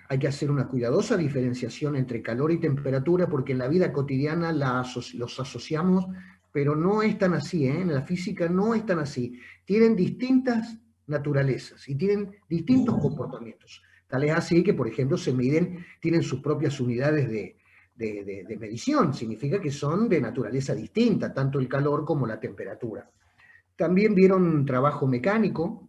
hay que hacer una cuidadosa diferenciación entre calor y temperatura, porque en la vida cotidiana los asociamos, pero no es tan así, ¿eh? En la física no es tan así. Tienen distintas naturalezas y tienen distintos comportamientos. Tal es así que, por ejemplo, tienen sus propias unidades de medición, significa que son de naturaleza distinta, tanto el calor como la temperatura. También vieron trabajo mecánico,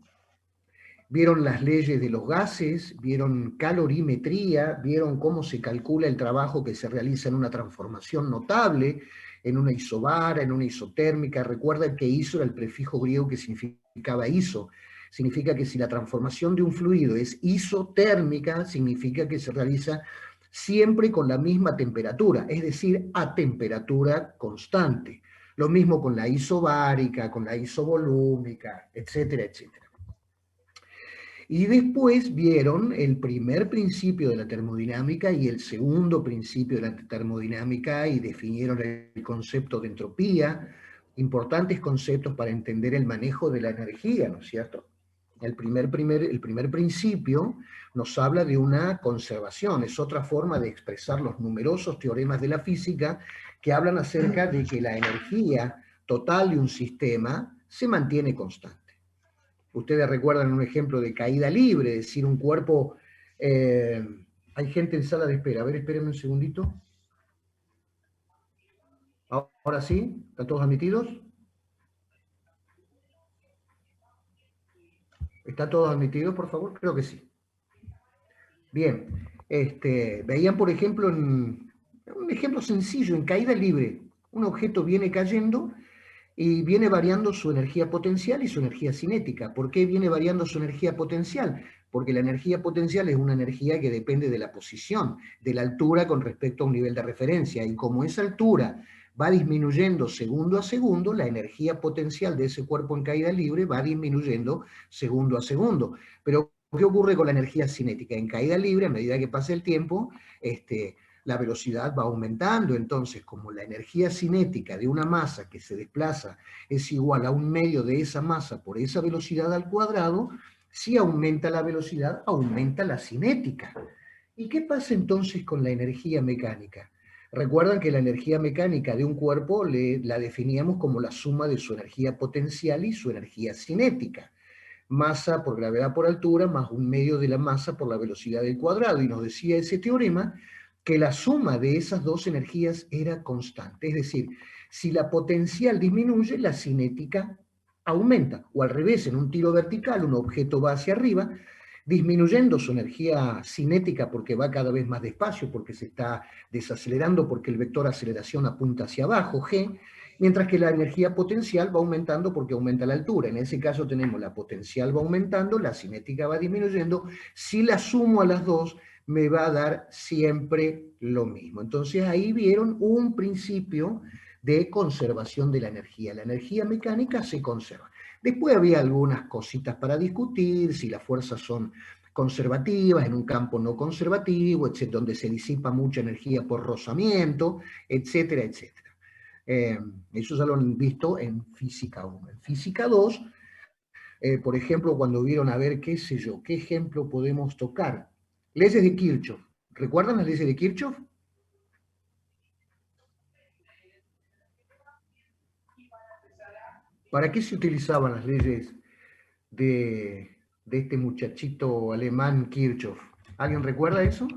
vieron las leyes de los gases, vieron calorimetría, vieron cómo se calcula el trabajo que se realiza en una transformación notable, en una isobara, en una isotérmica. Recuerda que iso era el prefijo griego que significaba iso. Significa que si la transformación de un fluido es isotérmica, significa que se realiza siempre con la misma temperatura, es decir, a temperatura constante. Lo mismo con la isobárica, con la isovolúmica, etcétera, etcétera. Y después vieron el primer principio de la termodinámica y el segundo principio de la termodinámica y definieron el concepto de entropía, importantes conceptos para entender el manejo de la energía, ¿no es cierto? El primer principio nos habla de una conservación, es otra forma de expresar los numerosos teoremas de la física que hablan acerca de que la energía total de un sistema se mantiene constante. Ustedes recuerdan un ejemplo de caída libre, es decir, un cuerpo... hay gente en sala de espera. A ver, espérenme un segundito. Ahora sí, ¿están todos admitidos? ¿Están todos admitidos, por favor? Creo que sí. Bien, veían, por ejemplo, un ejemplo sencillo, en caída libre, un objeto viene cayendo y viene variando su energía potencial y su energía cinética. ¿Por qué viene variando su energía potencial? Porque la energía potencial es una energía que depende de la posición, de la altura con respecto a un nivel de referencia, y como esa altura va disminuyendo segundo a segundo, la energía potencial de ese cuerpo en caída libre va disminuyendo segundo a segundo. Pero, ¿qué ocurre con la energía cinética? En caída libre, a medida que pasa el tiempo, la velocidad va aumentando. Entonces, como la energía cinética de una masa que se desplaza es igual a un medio de esa masa por esa velocidad al cuadrado, si aumenta la velocidad, aumenta la cinética. ¿Y qué pasa entonces con la energía mecánica? Recuerdan que la energía mecánica de un cuerpo la definíamos como la suma de su energía potencial y su energía cinética. Masa por gravedad por altura más un medio de la masa por la velocidad del cuadrado. Y nos decía ese teorema que la suma de esas dos energías era constante. Es decir, si la potencial disminuye, la cinética aumenta. O al revés, en un tiro vertical, un objeto va hacia arriba, disminuyendo su energía cinética porque va cada vez más despacio, porque se está desacelerando, porque el vector aceleración apunta hacia abajo, g, mientras que la energía potencial va aumentando porque aumenta la altura. En ese caso tenemos la potencial va aumentando, la cinética va disminuyendo. Si la sumo a las dos, me va a dar siempre lo mismo. Entonces ahí vieron un principio de conservación de la energía. La energía mecánica se conserva. Después había algunas cositas para discutir, si las fuerzas son conservativas en un campo no conservativo, etcétera, donde se disipa mucha energía por rozamiento, etcétera, etcétera. Eso ya lo han visto en física 1. En física 2, por ejemplo, cuando vieron a ver, qué sé yo, qué ejemplo podemos tocar. Leyes de Kirchhoff. ¿Recuerdan las leyes de Kirchhoff? ¿Para qué se utilizaban las leyes de este muchachito alemán Kirchhoff? ¿Alguien recuerda eso?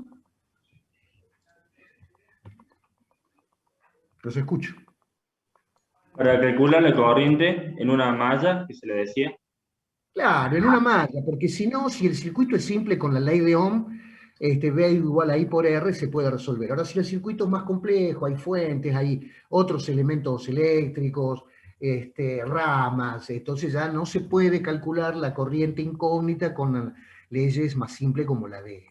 Los escucho. Para calcular la corriente en una malla, que se le decía. Claro, en una malla, porque si no, si el circuito es simple con la ley de Ohm, V igual a I por R se puede resolver. Ahora, si el circuito es más complejo, hay fuentes, hay otros elementos eléctricos, ramas, entonces ya no se puede calcular la corriente incógnita con leyes más simples como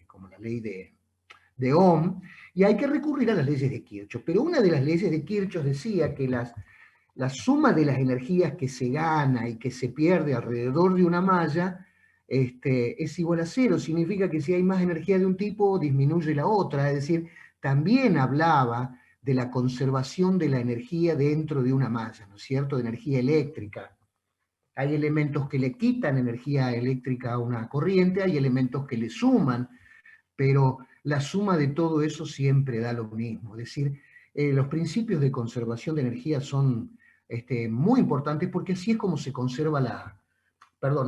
como la ley de Ohm, y hay que recurrir a las leyes de Kirchhoff. Pero una de las leyes de Kirchhoff decía que la suma de las energías que se gana y que se pierde alrededor de una malla es igual a cero. Significa que si hay más energía de un tipo, disminuye la otra. Es decir, también hablaba de la conservación de la energía dentro de una malla, ¿no es cierto? De energía eléctrica. Hay elementos que le quitan energía eléctrica a una corriente, hay elementos que le suman pero la suma de todo eso siempre da lo mismo. Es decir, los principios de conservación de energía son muy importantes porque así es como se conserva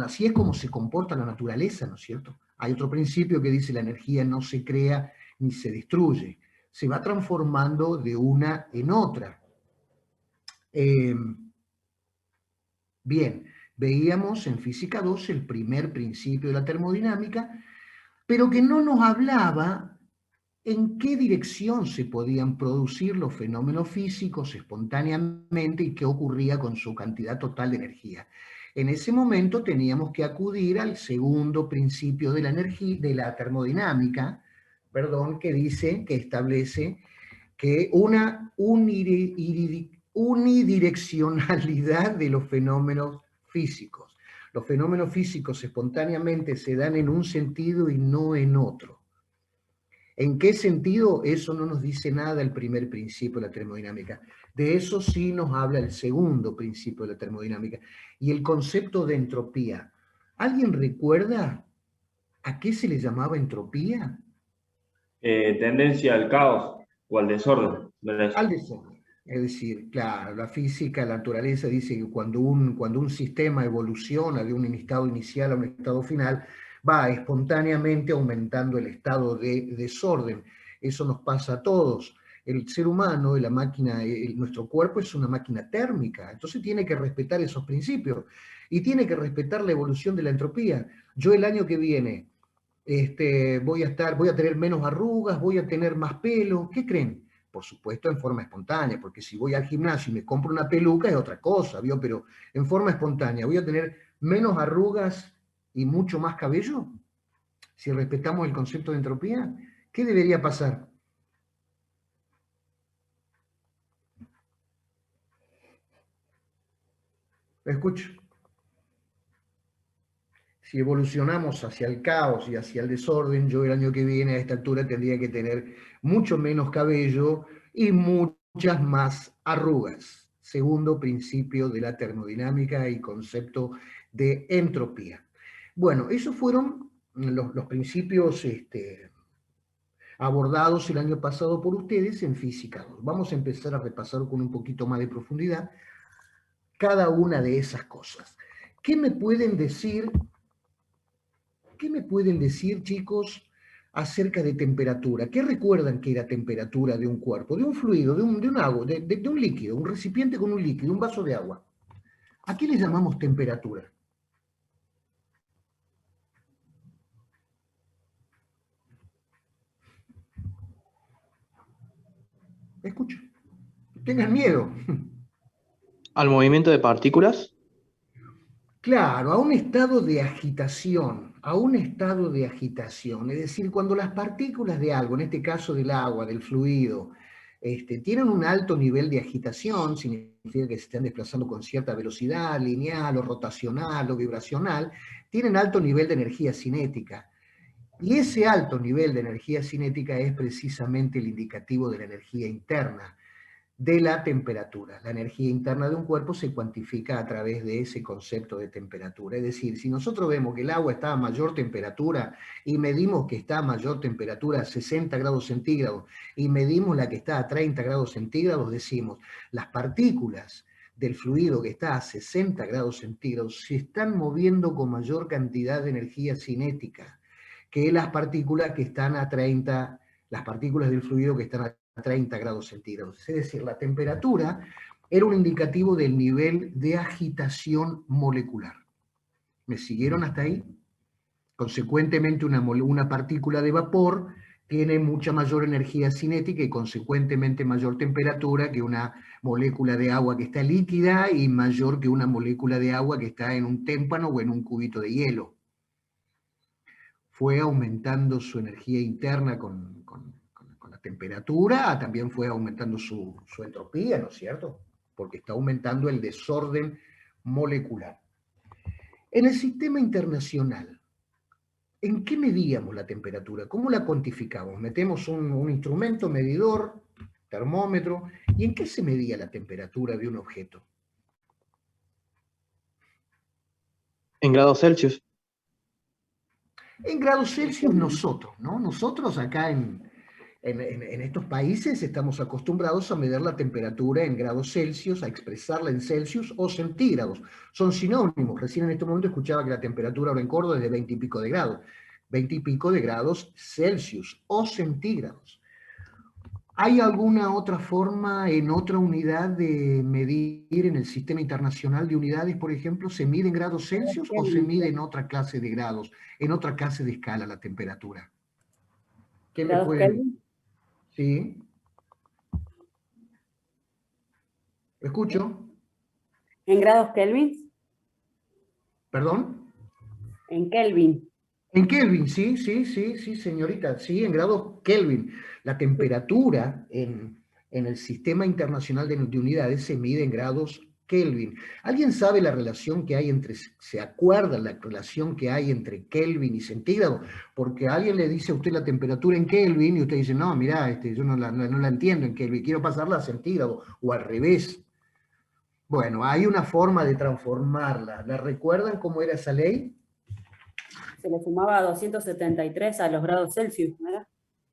así es como se comporta la naturaleza, ¿no es cierto? Hay otro principio que dice la energía no se crea ni se destruye, se va transformando de una en otra. Bien, veíamos en Física 2 el primer principio de la termodinámica, pero que no nos hablaba en qué dirección se podían producir los fenómenos físicos espontáneamente y qué ocurría con su cantidad total de energía. En ese momento teníamos que acudir al segundo principio de la energía, de la termodinámica, perdón, que dice, que establece que una unidireccionalidad de los fenómenos físicos. Los fenómenos físicos espontáneamente se dan en un sentido y no en otro. ¿En qué sentido? Eso no nos dice nada el primer principio de la termodinámica. De eso sí nos habla el segundo principio de la termodinámica. Y el concepto de entropía. ¿Alguien recuerda a qué se le llamaba entropía? Tendencia al caos o al desorden. Al desorden. Es decir, claro, la física, la naturaleza dice que cuando un sistema evoluciona de un estado inicial a un estado final, va espontáneamente aumentando el estado de desorden. Eso nos pasa a todos. El ser humano, la máquina, nuestro cuerpo es una máquina térmica, entonces tiene que respetar esos principios y tiene que respetar la evolución de la entropía. Yo el año que viene voy a tener menos arrugas, voy a tener más pelo. ¿Qué creen? Por supuesto en forma espontánea, porque si voy al gimnasio y me compro una peluca es otra cosa, ¿vio? Pero en forma espontánea, ¿voy a tener menos arrugas y mucho más cabello? Si respetamos el concepto de entropía, ¿qué debería pasar? ¿Lo escucho? Si evolucionamos hacia el caos y hacia el desorden, yo el año que viene a esta altura tendría que tener mucho menos cabello y muchas más arrugas. Segundo principio de la termodinámica y concepto de entropía. Bueno, esos fueron los principios abordados el año pasado por ustedes en Física 2. Vamos a empezar a repasar con un poquito más de profundidad cada una de esas cosas. ¿Qué me pueden decir chicos, acerca de temperatura? ¿Qué recuerdan que era temperatura de un cuerpo, de un fluido, de un agua, de un líquido, un recipiente con un líquido, un vaso de agua? ¿A qué le llamamos temperatura? Escucho. Tengan miedo. Al movimiento de partículas. Claro, a un estado de agitación, a un estado de agitación. Es decir, cuando las partículas de algo, en este caso del agua, del fluido, tienen un alto nivel de agitación, significa que se están desplazando con cierta velocidad, lineal o rotacional o vibracional, tienen alto nivel de energía cinética. Y ese alto nivel de energía cinética es precisamente el indicativo de la energía interna, de la temperatura. La energía interna de un cuerpo se cuantifica a través de ese concepto de temperatura. Es decir, si nosotros vemos que el agua está a mayor temperatura y medimos que está a mayor temperatura, 60 grados centígrados, y medimos la que está a 30 grados centígrados, decimos, las partículas del fluido que está a 60 grados centígrados se están moviendo con mayor cantidad de energía cinética que las partículas que están a 30, las partículas del fluido que están a 30 grados centígrados. Es decir, la temperatura era un indicativo del nivel de agitación molecular. ¿Me siguieron hasta ahí? Consecuentemente, una partícula de vapor tiene mucha mayor energía cinética y consecuentemente mayor temperatura que una molécula de agua que está líquida y mayor que una molécula de agua que está en un témpano o en un cubito de hielo. Fue aumentando su energía interna con la temperatura, también fue aumentando su entropía, ¿no es cierto? Porque está aumentando el desorden molecular. En el sistema internacional, ¿en qué medíamos la temperatura? ¿Cómo la cuantificamos? Metemos un instrumento medidor, termómetro, ¿y en qué se medía la temperatura de un objeto? En grados Celsius. En grados Celsius nosotros, ¿no? Nosotros acá en estos países estamos acostumbrados a medir la temperatura en grados Celsius, a expresarla en Celsius o centígrados. Son sinónimos. Recién en este momento escuchaba que la temperatura ahora en Córdoba es de 20 y pico de grados. 20 y pico de grados Celsius o centígrados. ¿Hay alguna otra forma en otra unidad de medir en el sistema internacional de unidades, por ejemplo? ¿Se mide en grados Celsius o se mide en otra clase de grados, en otra clase de escala la temperatura? ¿Qué me ¿Grados pueden...? Kelvin? Sí. ¿Me escucho? ¿En grados Kelvin? ¿Perdón? En Kelvin. En Kelvin, sí, señorita, sí, en grados Kelvin. La temperatura en el sistema internacional de unidades se mide en grados Kelvin. ¿Alguien sabe la relación que hay entre, se acuerda la relación que hay entre Kelvin y centígrado? Porque alguien le dice a usted la temperatura en Kelvin y usted dice, no, mira, yo no la entiendo en Kelvin, quiero pasarla a centígrado, o al revés. Bueno, hay una forma de transformarla. ¿La recuerdan cómo era esa ley? Se le sumaba 273 a los grados Celsius, ¿verdad?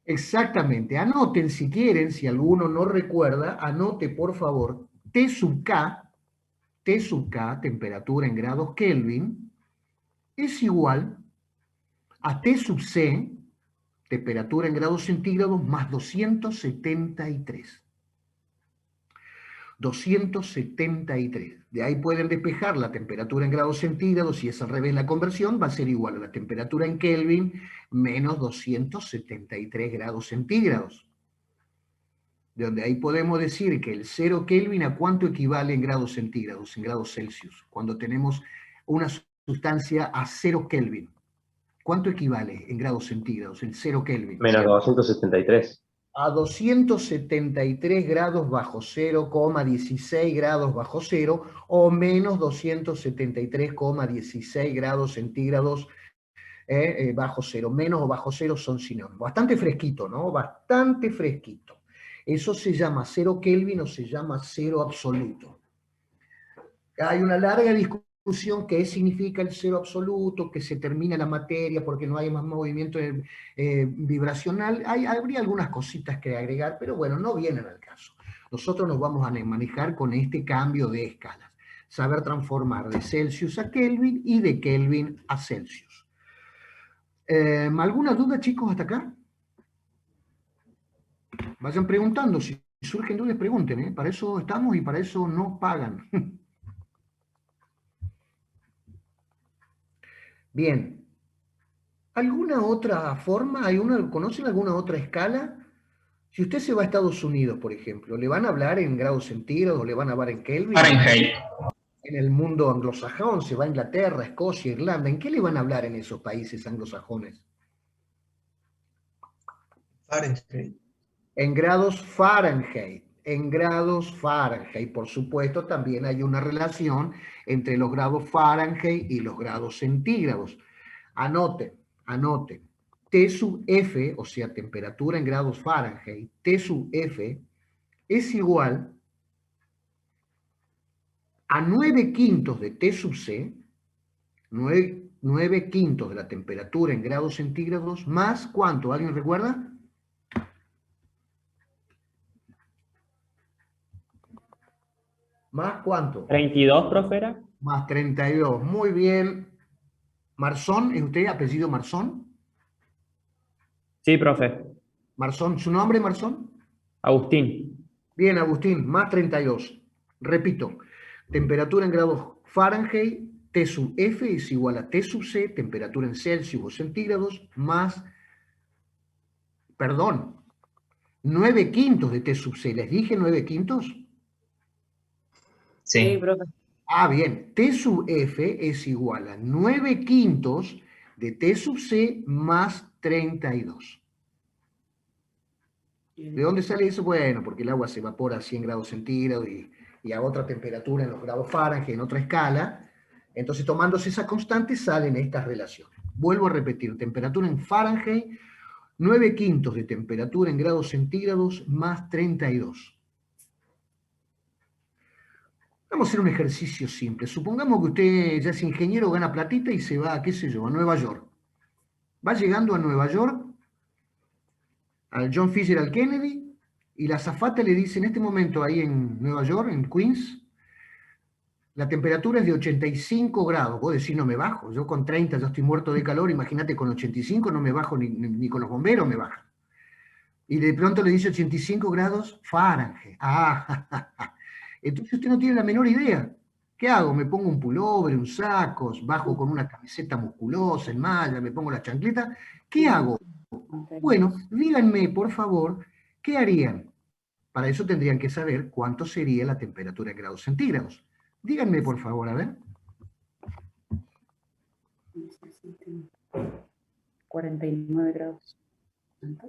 Exactamente. Anoten si quieren, si alguno no recuerda, anote por favor T sub K, temperatura en grados Kelvin, es igual a T sub C, temperatura en grados centígrados, más 273. 273. De ahí pueden despejar la temperatura en grados centígrados, si es al revés la conversión, va a ser igual a la temperatura en Kelvin menos 273 grados centígrados. De donde ahí podemos decir que el 0 Kelvin a cuánto equivale en grados centígrados, en grados Celsius, cuando tenemos una sustancia a 0 Kelvin. ¿Cuánto equivale en grados centígrados el 0 Kelvin? Menos 273. A 273 grados bajo 0,16 grados bajo cero o menos 273,16 grados centígrados bajo cero. Menos o bajo cero son sinónimos. Bastante fresquito, ¿no? Bastante fresquito. Eso se llama 0 Kelvin o se llama cero absoluto. Hay una larga discusión qué significa el cero absoluto, que se termina la materia porque no hay más movimiento vibracional. Habría algunas cositas que agregar, pero bueno, no vienen al caso. Nosotros nos vamos a manejar con este cambio de escalas. Saber transformar de Celsius a Kelvin y de Kelvin a Celsius. ¿Alguna duda, chicos, hasta acá? Vayan preguntando, si surgen dudas, pregunten, ¿eh? Para eso estamos y para eso nos pagan. Bien. ¿Alguna otra forma? ¿Conocen alguna otra escala? Si usted se va a Estados Unidos, por ejemplo, ¿le van a hablar en grados centígrados o le van a hablar en Kelvin? Fahrenheit. En el mundo anglosajón, se va a Inglaterra, Escocia, Irlanda, ¿en qué le van a hablar en esos países anglosajones? Fahrenheit. En grados Fahrenheit. En grados Fahrenheit, por supuesto, también hay una relación entre los grados Fahrenheit y los grados centígrados. Anoten. T sub F, o sea, temperatura en grados Fahrenheit, T sub F es igual a 9 quintos de T sub C, 9 quintos de la temperatura en grados centígrados, más ¿cuánto? ¿Alguien recuerda? ¿Más cuánto? 32, profe, era. Más 32. Muy bien. Marzón, ¿es usted apellido Marzón? Sí, profe. Marzón, ¿su nombre, Marzón? Agustín. Bien, Agustín, más 32. Repito, temperatura en grados Fahrenheit, T sub F es igual a T sub C, temperatura en Celsius o centígrados, más, 9 quintos de T sub C. ¿Les dije 9 quintos? Sí, profe. Ah, bien, T sub F es igual a 9 quintos de T sub C más 32. ¿De dónde sale eso? Bueno, porque el agua se evapora a 100 grados centígrados y a otra temperatura en los grados Fahrenheit, en otra escala. Entonces, tomándose esa constante, salen estas relaciones. Vuelvo a repetir, temperatura en Fahrenheit, 9 quintos de temperatura en grados centígrados más 32. Vamos a hacer un ejercicio simple. Supongamos que usted ya es ingeniero, gana platita y se va, qué sé yo, a Nueva York. Va llegando a Nueva York, al John Fitzgerald Kennedy, y la azafata le dice, en este momento ahí en Nueva York, en Queens, la temperatura es de 85 grados. Vos decís, no me bajo. Yo con 30 ya estoy muerto de calor, imagínate con 85 no me bajo ni con los bomberos me bajan. Y de pronto le dice 85 grados Fahrenheit. Entonces usted no tiene la menor idea. ¿Qué hago? ¿Me pongo un pullover, un saco, bajo con una camiseta musculosa, en malla, me pongo la chancleta? ¿Qué hago? Bueno, díganme, por favor, ¿qué harían? Para eso tendrían que saber cuánto sería la temperatura en grados centígrados. Díganme, por favor, a ver. 49 grados. 15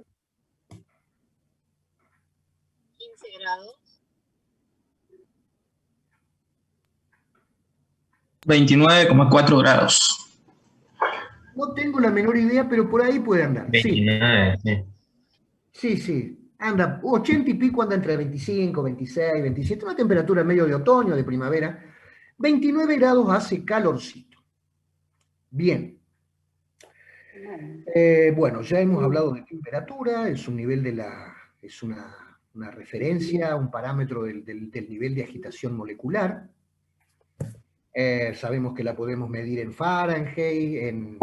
grados. 29,4 grados. No tengo la menor idea, pero por ahí puede andar. Sí, 29, sí. sí. Anda, 80 y pico, anda entre 25, 26, 27, una temperatura medio de otoño, de primavera. 29 grados hace calorcito. Bien. Bueno, ya hemos hablado de temperatura, es un nivel es una referencia, un parámetro del nivel de agitación molecular. Sabemos que la podemos medir en Fahrenheit, en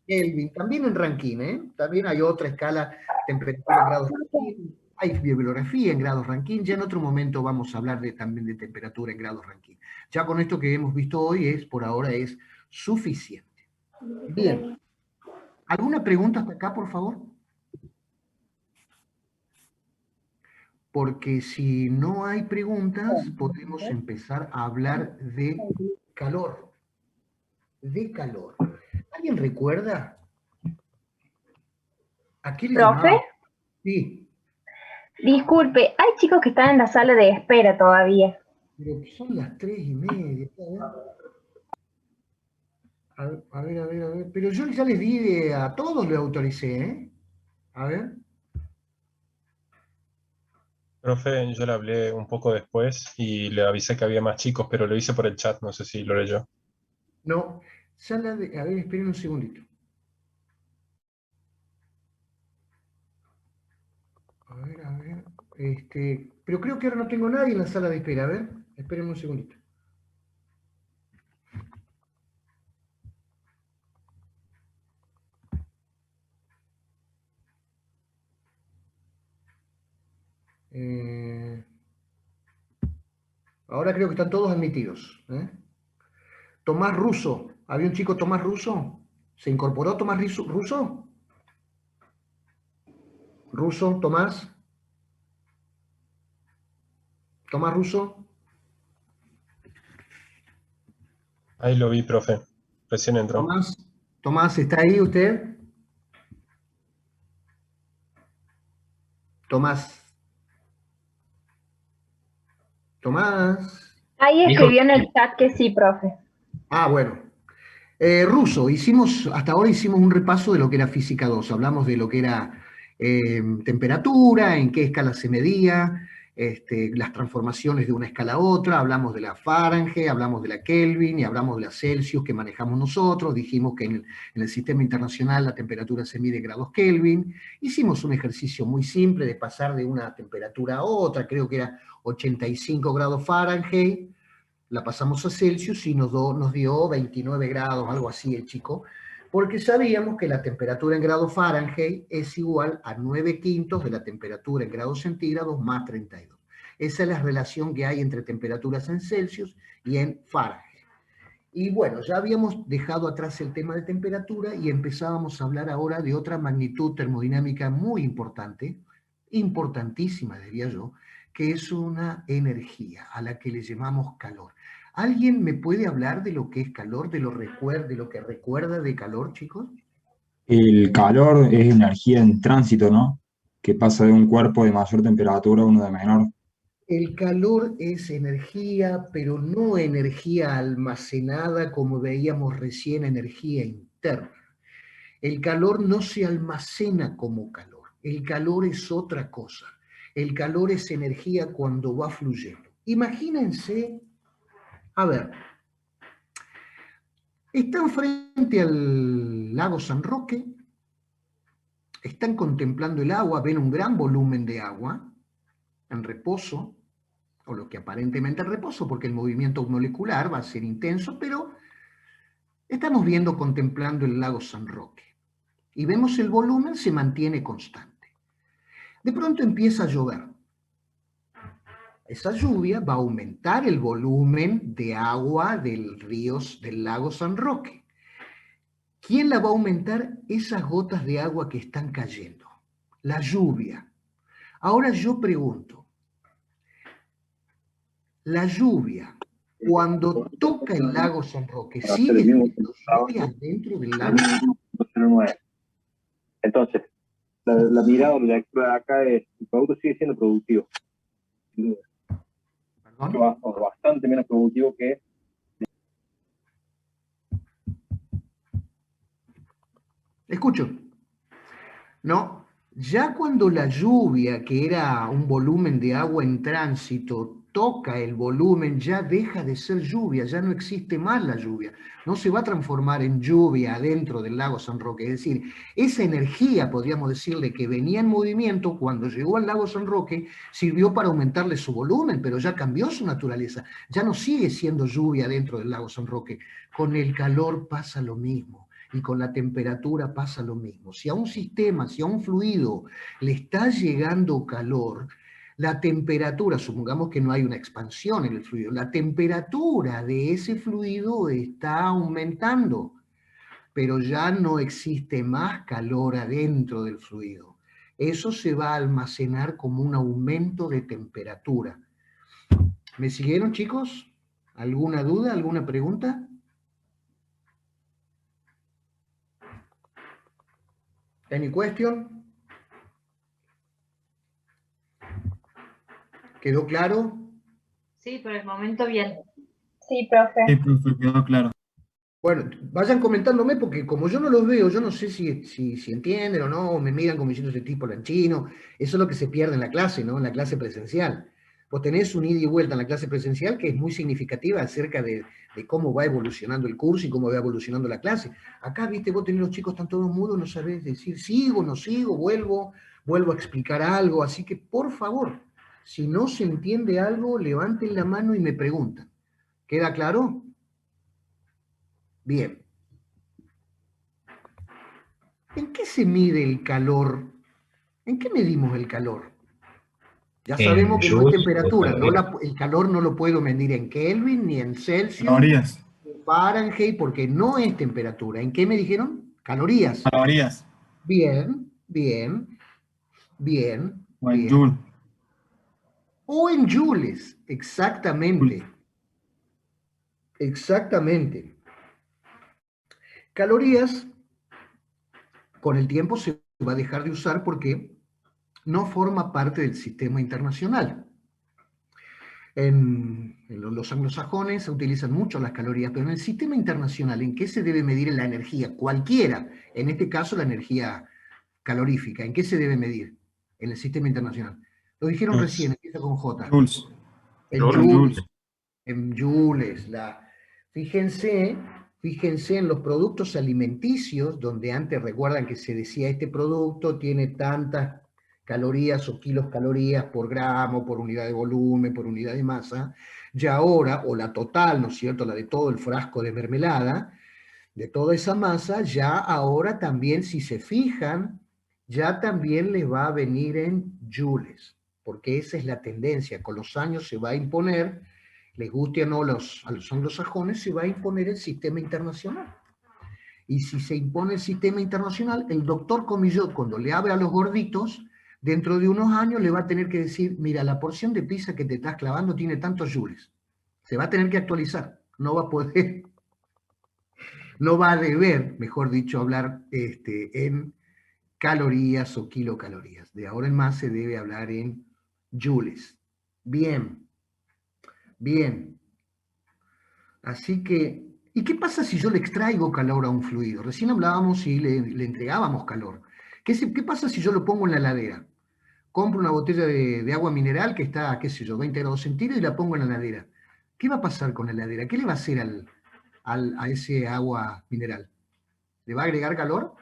Kelvin, también en Rankine, ¿eh? También hay otra escala, temperatura en grados Rankine, hay bibliografía en grados Rankine, ya en otro momento vamos a hablar también de temperatura en grados Rankine. Ya con esto que hemos visto hoy, por ahora es suficiente. Bien. ¿Alguna pregunta hasta acá, por favor? Porque si no hay preguntas, podemos empezar a hablar de calor. De calor. ¿Alguien recuerda? ¿A qué le ¿Profe? llamaba? Sí. Disculpe, hay chicos que están en la sala de espera todavía. Pero son las 3:30. A ver. Pero yo ya les di, a todos les autoricé, ¿eh? A ver. Profe, yo le hablé un poco después y le avisé que había más chicos, pero lo hice por el chat, no sé si lo leyó. No, sala de... A ver, esperen un segundito. A ver. Pero creo que ahora no tengo nadie en la sala de espera. A ver, espérenme un segundito. Ahora creo que están todos admitidos. Tomás Russo. ¿Había un chico Tomás Russo? ¿Se incorporó Tomás Russo? Russo, Tomás. Tomás Russo. Ahí lo vi, profe. Recién entró. Tomás, ¿está ahí usted? Tomás. Ahí escribió en el chat que sí, profe. Bueno. Russo, hasta ahora hicimos un repaso de lo que era física 2. Hablamos de lo que era temperatura, en qué escala se medía, las transformaciones de una escala a otra, hablamos de la Fahrenheit, hablamos de la Kelvin y hablamos de la Celsius que manejamos nosotros. Dijimos que en el sistema internacional la temperatura se mide en grados Kelvin. Hicimos un ejercicio muy simple de pasar de una temperatura a otra, creo que era 85 grados Fahrenheit, la pasamos a Celsius y nos dio 29 grados, algo así el chico, porque sabíamos que la temperatura en grados Fahrenheit es igual a 9/5 de la temperatura en grados centígrados más 32. Esa es la relación que hay entre temperaturas en Celsius y en Fahrenheit. Y bueno, ya habíamos dejado atrás el tema de temperatura y empezábamos a hablar ahora de otra magnitud termodinámica muy importante, importantísima diría yo, que es una energía a la que le llamamos calor. ¿Alguien me puede hablar de lo que es calor, de lo que recuerda de calor, chicos? El calor es energía en tránsito, ¿no? Que pasa de un cuerpo de mayor temperatura a uno de menor. El calor es energía, pero no energía almacenada como veíamos recién, energía interna. El calor no se almacena como calor. El calor es otra cosa. El calor es energía cuando va fluyendo. Imagínense, a ver, Están frente al lago San Roque, están contemplando el agua, ven un gran volumen de agua en reposo, o lo que aparentemente es reposo, porque el movimiento molecular va a ser intenso, pero estamos viendo, contemplando el lago San Roque. Y vemos el volumen se mantiene constante. De pronto empieza a llover. Esa lluvia va a aumentar el volumen de agua del lago San Roque. ¿Quién la va a aumentar? Esas gotas de agua que están cayendo. La lluvia. Ahora yo pregunto, la lluvia, cuando toca el lago San Roque, ¿sigue siendo lluvia dentro del lago? Entonces, la mirada o la lectura de acá es, el producto sigue siendo productivo. ¿Perdón? O bastante menos productivo que... Escucho. No, ya cuando la lluvia, que era un volumen de agua en tránsito, toca el volumen, ya deja de ser lluvia, ya no existe más la lluvia. No se va a transformar en lluvia adentro del lago San Roque. Es decir, esa energía, podríamos decirle, que venía en movimiento cuando llegó al lago San Roque, sirvió para aumentarle su volumen, pero ya cambió su naturaleza. Ya no sigue siendo lluvia dentro del lago San Roque. Con el calor pasa lo mismo. Y con la temperatura pasa lo mismo. Si a un sistema, si a un fluido le está llegando calor, la temperatura, supongamos que no hay una expansión en el fluido, la temperatura de ese fluido está aumentando, pero ya no existe más calor adentro del fluido. Eso se va a almacenar como un aumento de temperatura. ¿Me siguieron, chicos? ¿Alguna duda, alguna pregunta? Any question? ¿Quedó claro? Sí, por el momento bien. Sí, profe. Sí, profe, quedó claro. Bueno, vayan comentándome porque como yo no los veo, yo no sé si entienden o no, o me miran como diciendo este tipo lanchino. Eso es lo que se pierde en la clase, ¿no? En la clase presencial. Vos tenés un ida y vuelta en la clase presencial que es muy significativa acerca de cómo va evolucionando el curso y cómo va evolucionando la clase. Acá, viste, vos tenés los chicos están todos mudos, no sabés decir sigo, no sigo, vuelvo a explicar algo. Así que, por favor, si no se entiende algo, levanten la mano y me preguntan. ¿Queda claro? Bien. ¿En qué se mide el calor? ¿En qué medimos el calor? Ya sabemos que no es temperatura, el calor no lo puedo medir en Kelvin, ni en Celsius, Calorías. ni en Fahrenheit, porque no es temperatura. ¿En qué me dijeron? Calorías. Calorías. Bien, bien, bien. O en bien. Joule. O en joules, exactamente. Exactamente. Calorías, con el tiempo se va a dejar de usar porque no forma parte del sistema internacional. Los anglosajones utilizan mucho las calorías, pero en el sistema internacional, ¿en qué se debe medir la energía? Cualquiera, en este caso la energía calorífica, ¿en qué se debe medir en el sistema internacional? Lo dijeron recién, empieza con J. Joules. En joules. En joules. Fíjense en los productos alimenticios, donde antes recuerdan que se decía este producto tiene tantas calorías o kilocalorías por gramo, por unidad de volumen, por unidad de masa, y ahora, o la total, ¿no es cierto?, la de todo el frasco de mermelada, de toda esa masa, ya ahora también, si se fijan, ya también les va a venir en joules, porque esa es la tendencia, con los años se va a imponer, les guste o no a los anglosajones, se va a imponer el sistema internacional. Y si se impone el sistema internacional, el doctor Comillot, cuando le abre a los gorditos, dentro de unos años le va a tener que decir, mira, la porción de pizza que te estás clavando tiene tantos joules. Se va a tener que actualizar. No va a poder, no va a deber, mejor dicho, hablar en calorías o kilocalorías. De ahora en más se debe hablar en joules. Bien. Bien. Así que, ¿y qué pasa si yo le extraigo calor a un fluido? Recién hablábamos y le entregábamos calor. ¿Qué pasa si yo lo pongo en la heladera? Compro una botella de agua mineral que está, qué sé yo, 20 grados centígrados y la pongo en la heladera. ¿Qué va a pasar con la heladera? ¿Qué le va a hacer a ese agua mineral? ¿Le va a agregar calor?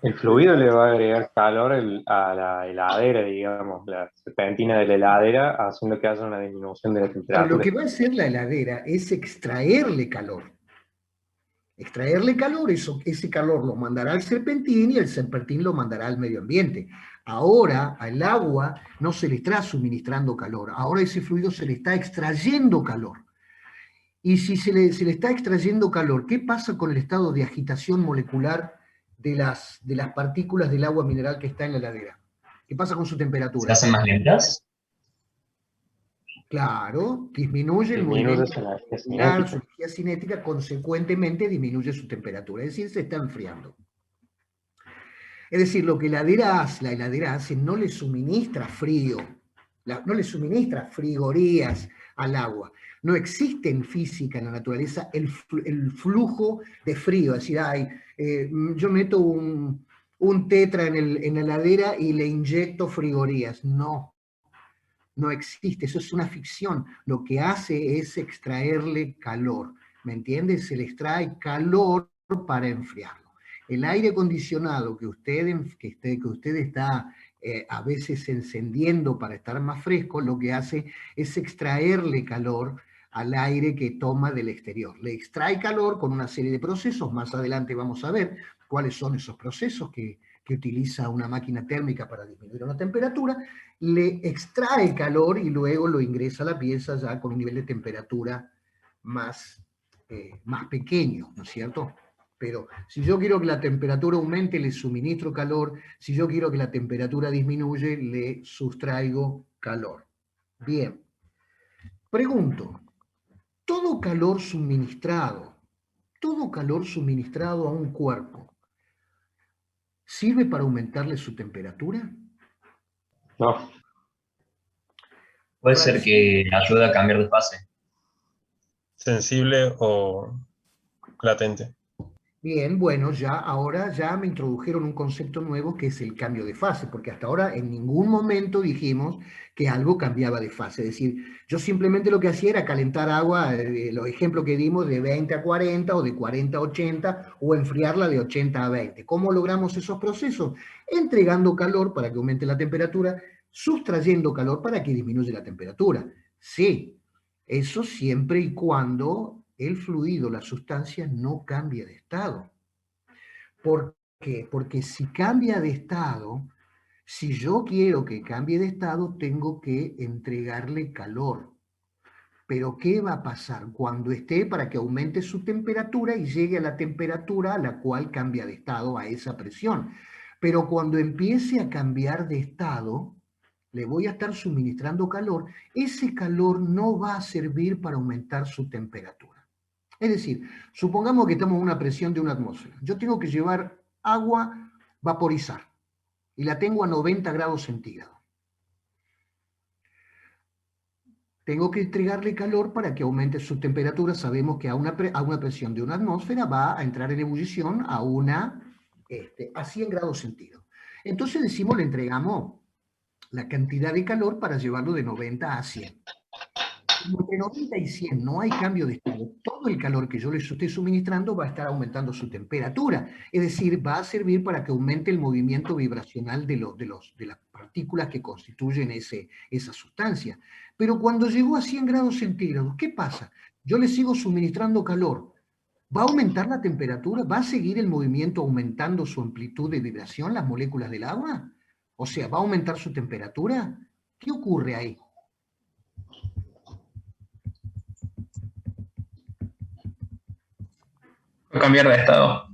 El fluido le va a agregar calor a la heladera, digamos, la serpentina de la heladera, haciendo que haya una disminución de la Lo temperatura. que va a hacer la heladera es extraerle calor. Extraerle calor, ese calor lo mandará al serpentín y el serpentín lo mandará al medio ambiente. Ahora al agua no se le está suministrando calor, ahora ese fluido se le está extrayendo calor. Y si se le está extrayendo calor, ¿qué pasa con el estado de agitación molecular de las partículas del agua mineral que está en la heladera? ¿Qué pasa con su temperatura? ¿Se hacen más lentas? Claro, disminuye el Disminuye movimiento su energía molecular, su cinética. energía cinética, consecuentemente disminuye su temperatura, es decir, se está enfriando. Es decir, lo que la heladera hace, no le suministra frío, no le suministra frigorías al agua. No existe en física, en la naturaleza, el flujo de frío. Es decir, yo meto un tetra en la heladera y le inyecto frigorías. No, no existe, eso es una ficción. Lo que hace es extraerle calor, ¿me entiendes? Se le extrae calor para enfriarlo. El aire acondicionado que usted está a veces encendiendo para estar más fresco, lo que hace es extraerle calor al aire que toma del exterior. Le extrae calor con una serie de procesos, más adelante vamos a ver cuáles son esos procesos que utiliza una máquina térmica para disminuir una temperatura, le extrae calor y luego lo ingresa a la pieza ya con un nivel de temperatura más pequeño, ¿no es cierto? Pero si yo quiero que la temperatura aumente, le suministro calor. Si yo quiero que la temperatura disminuye, le sustraigo calor. Bien. Pregunto, todo calor suministrado a un cuerpo, ¿sirve para aumentarle su temperatura? No. Puede ser que ayude a cambiar de fase. Sensible o latente. Bien, bueno, ahora ya me introdujeron un concepto nuevo que es el cambio de fase, porque hasta ahora en ningún momento dijimos que algo cambiaba de fase. Es decir, yo simplemente lo que hacía era calentar agua, los ejemplos que dimos de 20 a 40 o de 40 a 80, o enfriarla de 80 a 20. ¿Cómo logramos esos procesos? Entregando calor para que aumente la temperatura, sustrayendo calor para que disminuya la temperatura. Sí, eso siempre y cuando el fluido, la sustancia, no cambia de estado. ¿Por qué? Porque si cambia de estado, si yo quiero que cambie de estado, tengo que entregarle calor. Pero ¿qué va a pasar cuando esté para que aumente su temperatura y llegue a la temperatura a la cual cambia de estado, a esa presión? Pero cuando empiece a cambiar de estado, le voy a estar suministrando calor, ese calor no va a servir para aumentar su temperatura. Es decir, supongamos que estamos en una presión de una atmósfera. Yo tengo que llevar agua vaporizar y la tengo a 90 grados centígrados. Tengo que entregarle calor para que aumente su temperatura. Sabemos que a una presión de una atmósfera va a entrar en ebullición a 100 grados centígrados. Entonces decimos, le entregamos la cantidad de calor para llevarlo de 90 a 100. Entre 90 y 100 no hay cambio de estado. Todo el calor que yo les esté suministrando va a estar aumentando su temperatura. Es decir, va a servir para que aumente el movimiento vibracional de las partículas que constituyen esa sustancia. Pero cuando llegó a 100 grados centígrados, ¿qué pasa? Yo le sigo suministrando calor. ¿Va a aumentar la temperatura? ¿Va a seguir el movimiento aumentando su amplitud de vibración, las moléculas del agua? O sea, ¿va a aumentar su temperatura? ¿Qué ocurre ahí? Cambiar de estado.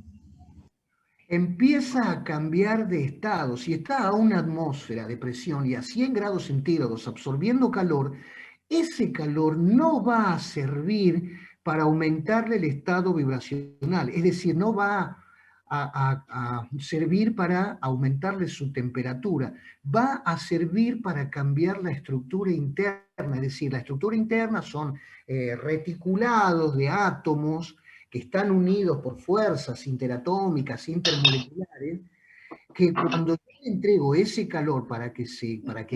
Empieza a cambiar de estado. Si está a una atmósfera de presión y a 100 grados centígrados absorbiendo calor, ese calor no va a servir para aumentarle el estado vibracional. Es decir, no va a servir para aumentarle su temperatura. Va a servir para cambiar la estructura interna. Es decir, la estructura interna son reticulados de átomos que están unidos por fuerzas interatómicas, intermoleculares, que cuando yo le entrego ese calor para que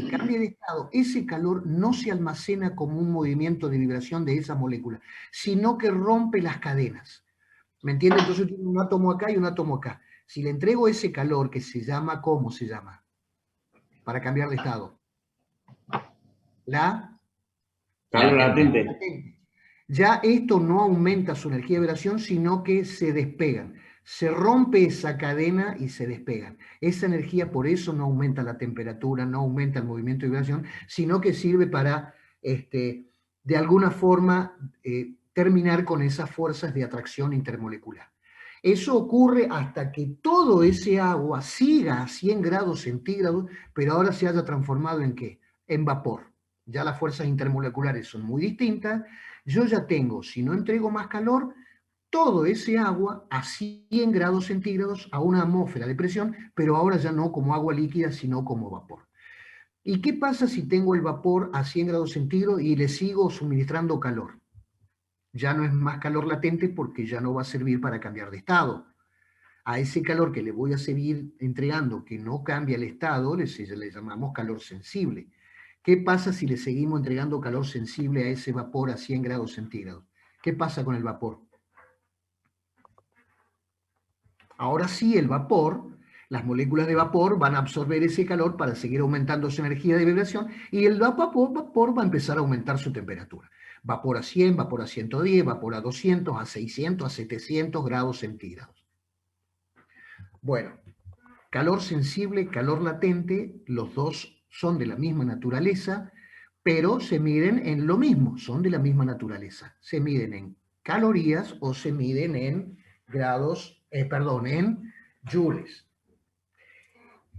cambie de estado, ese calor no se almacena como un movimiento de vibración de esa molécula, sino que rompe las cadenas. ¿Me entiende? Entonces tiene un átomo acá y un átomo acá. Si le entrego ese calor que se llama, ¿cómo se llama? Para cambiar de estado. Calor latente. Ya esto no aumenta su energía de vibración, sino que se despegan. Se rompe esa cadena y se despegan. Esa energía por eso no aumenta la temperatura, no aumenta el movimiento de vibración, sino que sirve para, de alguna forma, terminar con esas fuerzas de atracción intermolecular. Eso ocurre hasta que todo ese agua siga a 100 grados centígrados, pero ahora se haya transformado ¿en qué? En vapor. Ya las fuerzas intermoleculares son muy distintas. Yo ya tengo, si no entrego más calor, todo ese agua a 100 grados centígrados, a una atmósfera de presión, pero ahora ya no como agua líquida, sino como vapor. ¿Y qué pasa si tengo el vapor a 100 grados centígrados y le sigo suministrando calor? Ya no es más calor latente porque ya no va a servir para cambiar de estado. A ese calor que le voy a seguir entregando, que no cambia el estado, le llamamos calor sensible. ¿Qué pasa si le seguimos entregando calor sensible a ese vapor a 100 grados centígrados? ¿Qué pasa con el vapor? Ahora sí, el vapor, las moléculas de vapor van a absorber ese calor para seguir aumentando su energía de vibración y el vapor va a empezar a aumentar su temperatura. Vapor a 100, vapor a 110, vapor a 200, a 600, a 700 grados centígrados. Bueno, calor sensible, calor latente, los dos son de la misma naturaleza, pero se miden en lo mismo, son de la misma naturaleza. Se miden en calorías o se miden en en joules.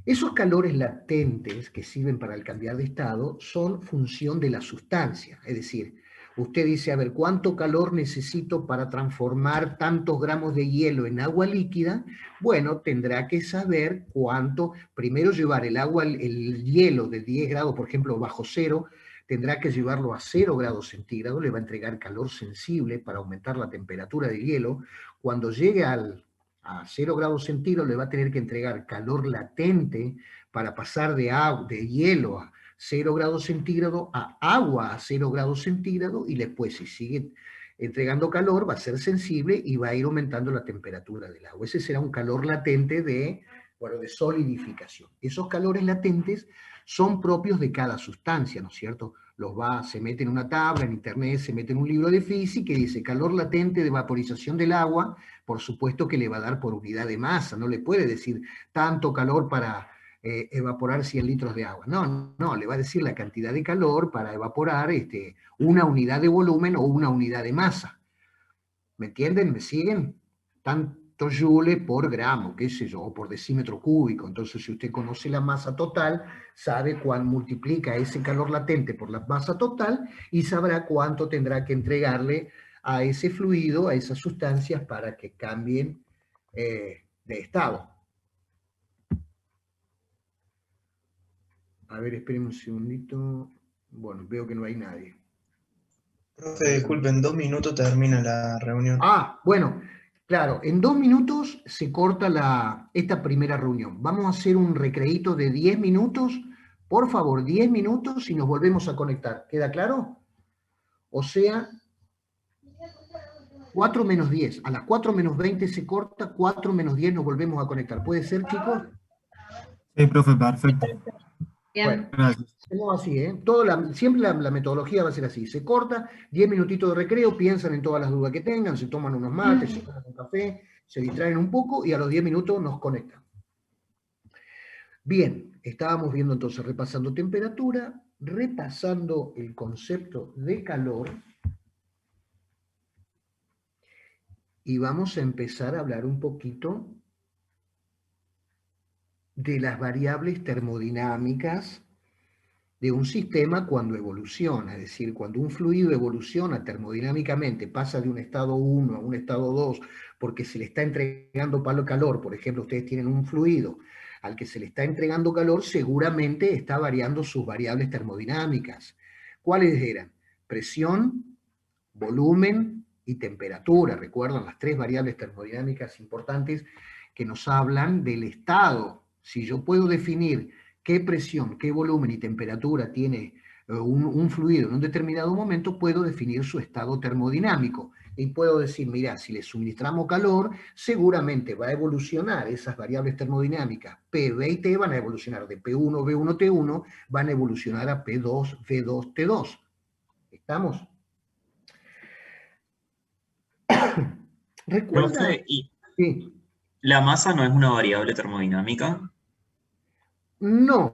Esos calores latentes que sirven para el cambiar de estado son función de la sustancia, es decir, usted dice, a ver, ¿cuánto calor necesito para transformar tantos gramos de hielo en agua líquida? Bueno, tendrá que saber cuánto, primero llevar el hielo de 10 grados, por ejemplo, bajo cero, tendrá que llevarlo a 0 grados centígrados, le va a entregar calor sensible para aumentar la temperatura del hielo. Cuando llegue a 0 grados centígrados le va a tener que entregar calor latente para pasar de hielo a 0 grados centígrados a agua a 0 grados centígrados y después si sigue entregando calor va a ser sensible y va a ir aumentando la temperatura del agua. Ese será un calor latente de solidificación. Esos calores latentes son propios de cada sustancia, ¿no es cierto? Se mete en una tabla, en internet, se mete en un libro de física y dice calor latente de vaporización del agua, por supuesto que le va a dar por unidad de masa, no le puede decir tanto calor para evaporar 100 litros de agua. No, le va a decir la cantidad de calor para evaporar una unidad de volumen o una unidad de masa. ¿Me entienden? ¿Me siguen? Tanto joule por gramo, qué sé yo, o por decímetro cúbico. Entonces, si usted conoce la masa total, sabe cuánto multiplica ese calor latente por la masa total y sabrá cuánto tendrá que entregarle a ese fluido, a esas sustancias para que cambien de estado. A ver, esperen un segundito. Bueno, veo que no hay nadie. Profe, disculpe, en 2 minutos termina la reunión. Ah, bueno, claro, en 2 minutos se corta esta primera reunión. Vamos a hacer un recreíto de 10 minutos. Por favor, 10 minutos y nos volvemos a conectar. ¿Queda claro? O sea, 4 menos 10. A las 4 menos 20 se corta, 4 menos 10 nos volvemos a conectar. ¿Puede ser, chicos? Sí, profe, perfecto. Bueno, hacemos así, ¿eh? Siempre la metodología va a ser así. Se corta, 10 minutitos de recreo, piensan en todas las dudas que tengan, se toman unos mates, se toman un café, se distraen un poco y a los 10 minutos nos conectan. Bien, estábamos viendo entonces, repasando temperatura, repasando el concepto de calor, y vamos a empezar a hablar un poquito de las variables termodinámicas de un sistema cuando evoluciona, es decir, cuando un fluido evoluciona termodinámicamente, pasa de un estado 1 a un estado 2, porque se le está entregando calor, por ejemplo, ustedes tienen un fluido al que se le está entregando calor, seguramente está variando sus variables termodinámicas. ¿Cuáles eran? Presión, volumen y temperatura. Recuerdan las 3 variables termodinámicas importantes que nos hablan del estado Si yo puedo definir qué presión, qué volumen y temperatura tiene un fluido en un determinado momento, puedo definir su estado termodinámico. Y puedo decir, mira, si le suministramos calor, seguramente va a evolucionar esas variables termodinámicas. P, B y T van a evolucionar de P1, B1, T1, van a evolucionar a P2, V2, T2. ¿Estamos? ¿Recuerda? Profe, ¿y Sí. la masa no es una variable termodinámica? No,